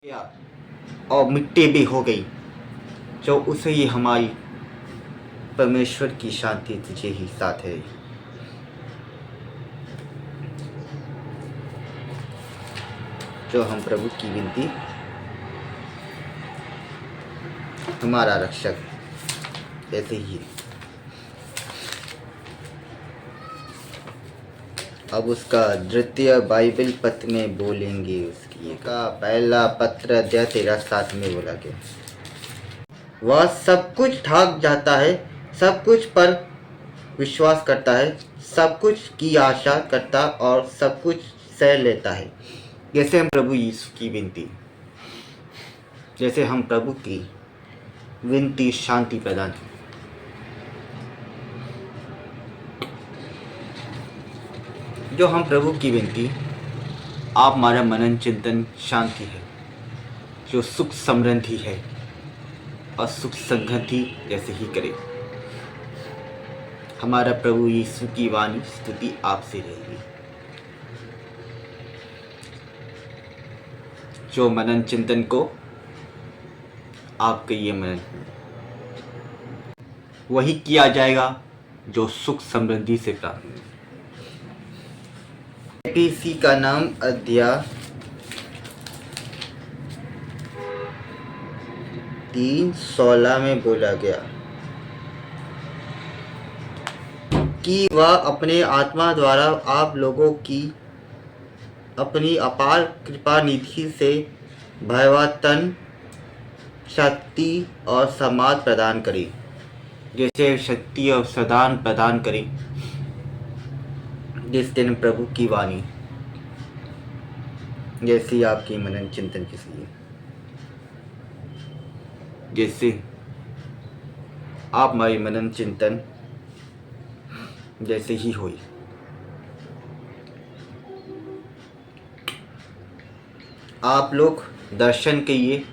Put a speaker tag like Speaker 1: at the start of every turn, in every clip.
Speaker 1: गया और मिट्टी भी हो गई, जो उसे ही हमारी परमेश्वर की शांति तुझे ही साथ है। जो हम प्रभु की विनती, हमारा रक्षक ऐसे ही है। अब उसका द्वितीय बाइबल पत्र में बोलेंगे, उसकी का पहला पत्र अध्याय 13 में बोला गया, वह सब कुछ ढाक जाता है, सब कुछ पर विश्वास करता है, सब कुछ की आशा करता और सब कुछ सह लेता है। जैसे हम प्रभु यीशु की विनती, जैसे हम प्रभु की विनती शांति प्रदान है। जो हम प्रभु की विनती, आप हमारा मनन चिंतन शांति है, जो सुख समृद्धि है और सुख संगति जैसे ही करे। हमारा प्रभु यीशु की वाणी स्तुति आपसे रहेगी। जो मनन चिंतन को आपके ये मनन वही किया जाएगा जो सुख समृद्धि से प्राप्त। एपीसी का नाम अध्याय 3:16 में बोला गया कि वह अपने आत्मा द्वारा आप लोगों की अपनी अपार कृपा निधि से भयवतन शक्ति और समाध प्रदान करी। जैसे शक्ति और सदान प्रदान करी, जिस दिन प्रभु की वाणी जैसी आपकी मनन चिंतन किसी है, जैसे आप हमारी मनन चिंतन जैसे ही हुई। आप लोग दर्शन करिए,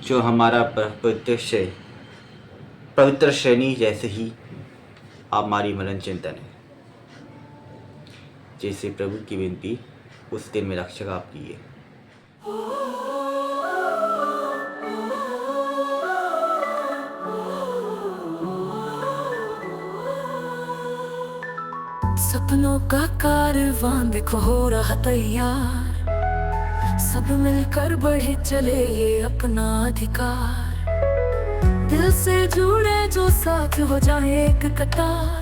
Speaker 1: जो हमारा पवित्र श्रेणी जैसे ही आप हमारी मनन चिंतन है। जैसे प्रभु की विनती, उस दिन में रक्षक आपकी है।
Speaker 2: सपनों का कारवां देखो हो रहा तैयार, सब मिलकर बढ़े चले ये अपना अधिकार। दिल से जुड़े जो साथ हो जाए एक कतार,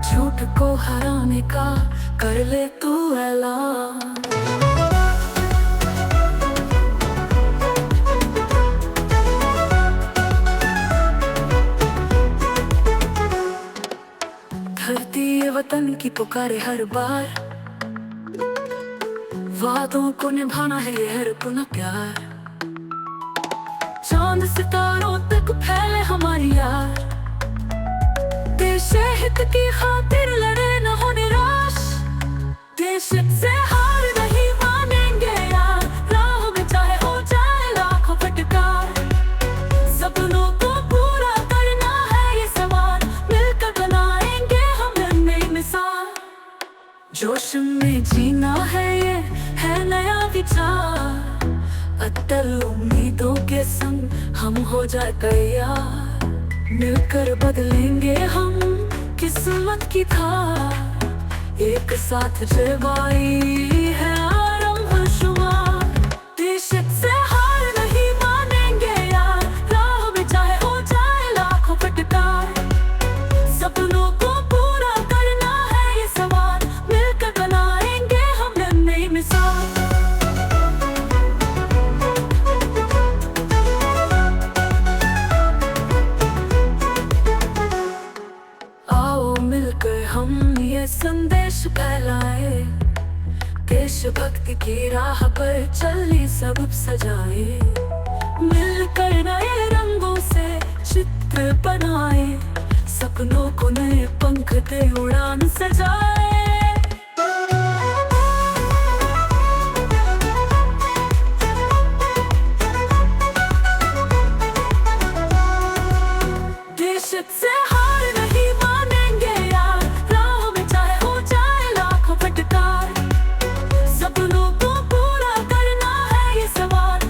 Speaker 2: झूठ को हराने का कर ले तू ऐलान। धरती ये वतन की पुकारे हर बार, वादों को निभाना है ये हर अपना प्यार। चांद सितारों तक फैले हमारी यार, देश हित की खातिर लड़े न हो निराश। देश से हार नहीं मानेंगे यार, राह में चाहे हो जाए लाखों फटकार। सपनों को पूरा करना है ये सवाल, मिलकर बनाएंगे हम नई मिसाल। जोश में जीना है ये है नया विचार, अटल उम्मीदों के संग हम हो जाए तैयार। मिलकर बदलेंगे हम किस्मत की धार, एक साथ जलवाई है आरंभ शुमार। देश से हार नहीं मानेंगे यार, राह में चाहे हो जाए लाखों फटकार। सपनों को पूरा करना है ये सवाल, मिलकर बनाएंगे हम नई मिसाल। हम ये संदेश फैलाए, देशभक्ति की राह पर चलनी सबब सजाए। मिलकर नए रंगों से चित्र बनाए, सपनों को नए पंख दे उड़ान सजाए। देश से हार नहीं मानेंगे यार, राह में चाहे हो जाए लाखों फटकार। सपनों को पूरा करना है ये सवाल,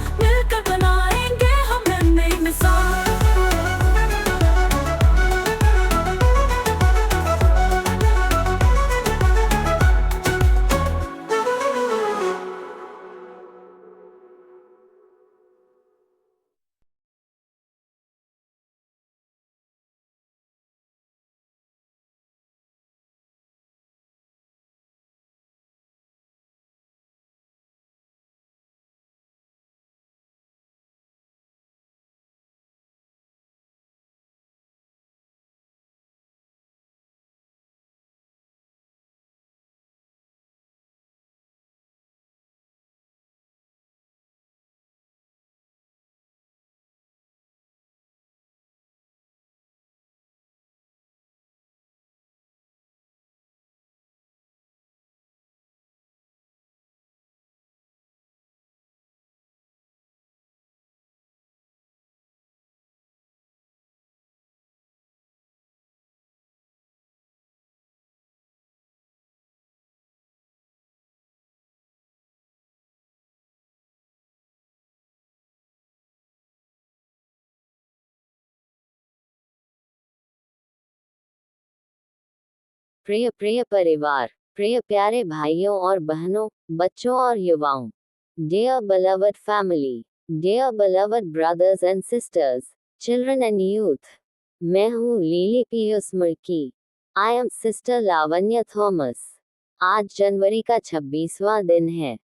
Speaker 3: प्रिय प्रिय परिवार, प्रिय प्यारे भाइयों और बहनों, बच्चों और युवाओं, Dear beloved family, dear beloved brothers and sisters, children and youth, मैं हूँ Lily Piyush Murki. I am sister Lavanya Thomas. आज जनवरी का 26वां दिन है।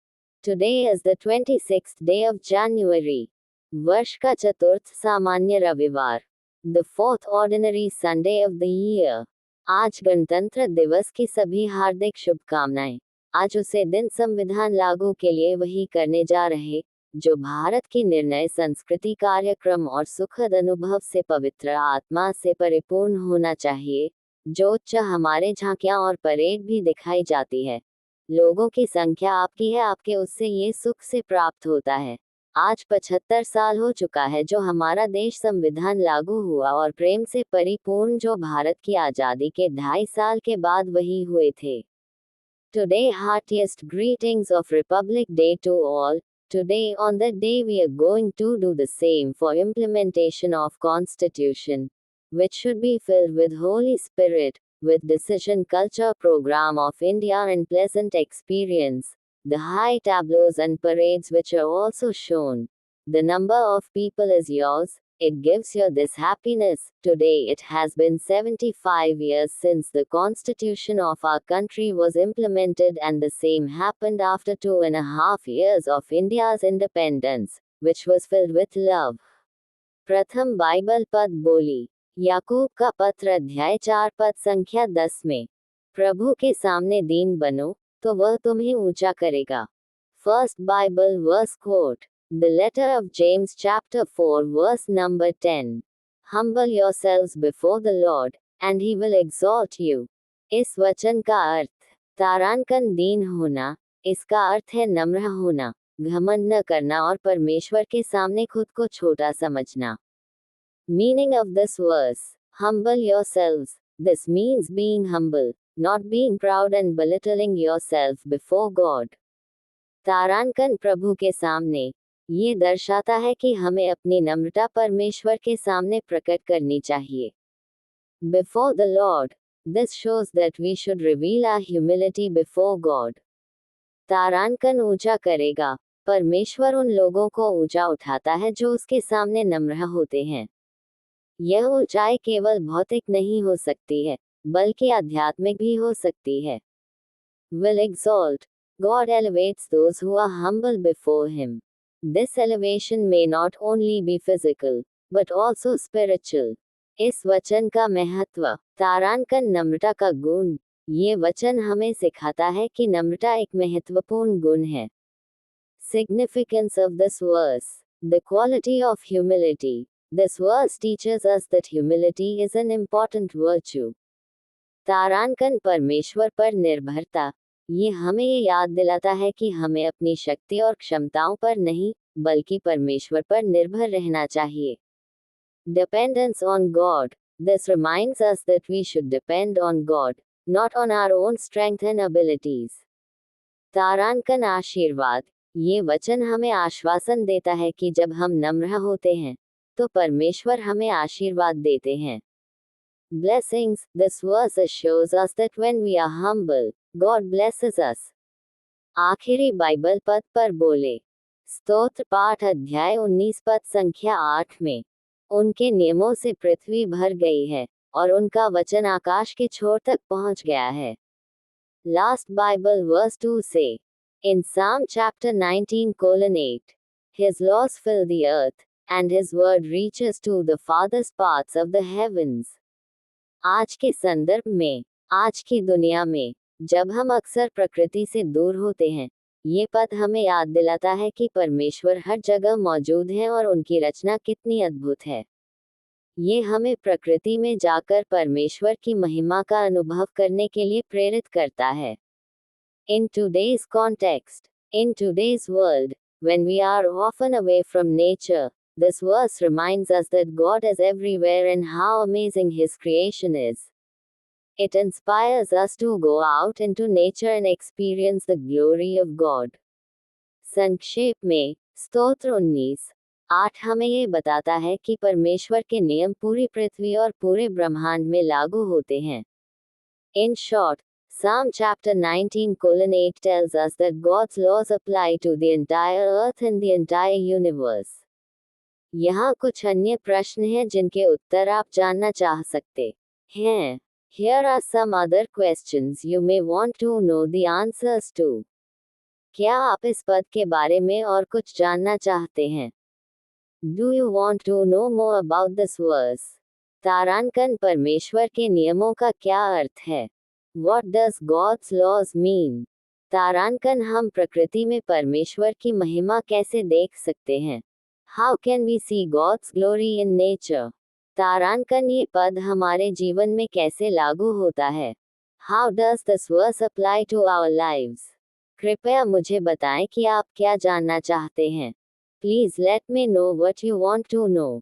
Speaker 3: Today is the 26th day of January. वर्ष का चतुर्थ सामान्य रविवार, the fourth ordinary Sunday of the year. आज गणतंत्र दिवस की सभी हार्दिक शुभकामनाएं। आज उसे दिन संविधान लागू के लिए वही करने जा रहे जो भारत की निर्णय संस्कृति कार्यक्रम और सुखद अनुभव से पवित्र आत्मा से परिपूर्ण होना चाहिए, जो उच्च हमारे झांकियां और परेड भी दिखाई जाती है। लोगों की संख्या आपकी है, आपके उससे ये सुख से प्राप्त होता है। आज 75 साल हो चुका है जो हमारा देश संविधान लागू हुआ और प्रेम से परिपूर्ण जो भारत की आज़ादी के 2.5 साल के बाद वही हुए थे। Today heartiest greetings of Republic Day to all. Today on that day we are going to do the same for implementation of Constitution, which should be filled with Holy Spirit, with decision culture program of India and pleasant experience, the high tableaus and parades which are also shown. The number of people is yours. It gives you this happiness. Today it has been 75 years since the constitution of our country was implemented, and the same happened after 2.5 years of India's independence, which was filled with love. प्रथम Bible पद बोली। याकूब का पत्र अध्याय 4 पद संख्या 10 में, प्रभु के सामने दीन बनो तो वह तुम्हें ऊंचा करेगा। First Bible verse quote, The letter of James chapter 4 verse number 10. Humble yourselves before the Lord, and he will exalt you. इस वचन का अर्थ, तारांकन दीन होना, इसका अर्थ है नम्र होना, घमंड न करना और परमेश्वर के सामने खुद को छोटा समझना। Meaning of this verse, humble yourselves. This means being humble, not being proud and belittling yourself before God. तारांकन प्रभु के सामने, ये दर्शाता है कि हमें अपनी नम्रता परमेश्वर के सामने प्रकट करनी चाहिए। Before the Lord, this shows that we should reveal our humility before God. तारांकन ऊंचा करेगा, परमेश्वर उन लोगों को ऊंचा उठाता है जो उसके सामने नम्र होते हैं। यह ऊंचाई केवल भौतिक नहीं हो सकती है, बल्कि आध्यात्मिक भी हो सकती है। Will exalt. God elevates those who are humble before him. This elevation may not only be physical, but also spiritual. इस वचन का महत्व, तारांकन नम्रता का गुण। ये वचन हमें सिखाता है कि नम्रता एक महत्वपूर्ण गुण है। Significance of this verse. The quality of humility. This verse teaches us that humility is an important virtue. तारांकन परमेश्वर पर निर्भरता। ये हमें ये याद दिलाता है कि हमें अपनी शक्ति और क्षमताओं पर नहीं, बल्कि परमेश्वर पर निर्भर रहना चाहिए। Dependence on God. This reminds us that we should depend on God, not on our own strength and abilities. तारांकन आशीर्वाद। ये वचन हमें आश्वासन देता है कि जब हम नम्र होते हैं, तो परमेश्वर हमें आशीर्वाद देते हैं। Blessings. This verse shows us that when we are humble, God blesses us. आखिरी बाइबल पद पर बोले। स्तोत्र पाठ अध्याय 19 पद संख्या 8 में, उनके नियमों से पृथ्वी भर गई है और उनका वचन आकाश के छोर तक पहुंच गया है। लास्ट बाइबल वर्स 2 से, in Psalm chapter 19:8, his laws fill the earth, and his word reaches to the farthest parts of the heavens. आज के संदर्भ में, आज की दुनिया में, जब हम अक्सर प्रकृति से दूर होते हैं, ये पद हमें याद दिलाता है कि परमेश्वर हर जगह मौजूद है और उनकी रचना कितनी अद्भुत है। ये हमें प्रकृति में जाकर परमेश्वर की महिमा का अनुभव करने के लिए प्रेरित करता है। In today's context, in today's world, when we are often away from nature, this verse reminds us that God is everywhere and how amazing his creation is. It inspires us to go out into nature and experience the glory of God. संक्षेप में, स्तोत्र 19:8 हमें ये बताता है कि परमेश्वर के नियम पूरी पृथ्वी और पूरे ब्रह्मांड में लागू होते हैं। In short, Psalm chapter 19:8 tells us that God's laws apply to the entire earth and the entire universe. यहाँ कुछ अन्य प्रश्न हैं जिनके उत्तर आप जानना चाह सकते हैं. Here are some other questions you may want to know the answers to. क्या आप इस पद के बारे में और कुछ जानना चाहते हैं? Do you want to know more about this verse? तारांकन परमेश्वर के नियमों का क्या अर्थ है? What does God's laws mean? तारांकन हम प्रकृति में परमेश्वर की महिमा कैसे देख सकते हैं? How can we see God's glory in nature? तारांकन ये पद हमारे जीवन में कैसे लागू होता है? How does this verse apply to our lives? कृपया मुझे बताएं कि आप क्या जानना चाहते हैं. Please let me know what you want to know.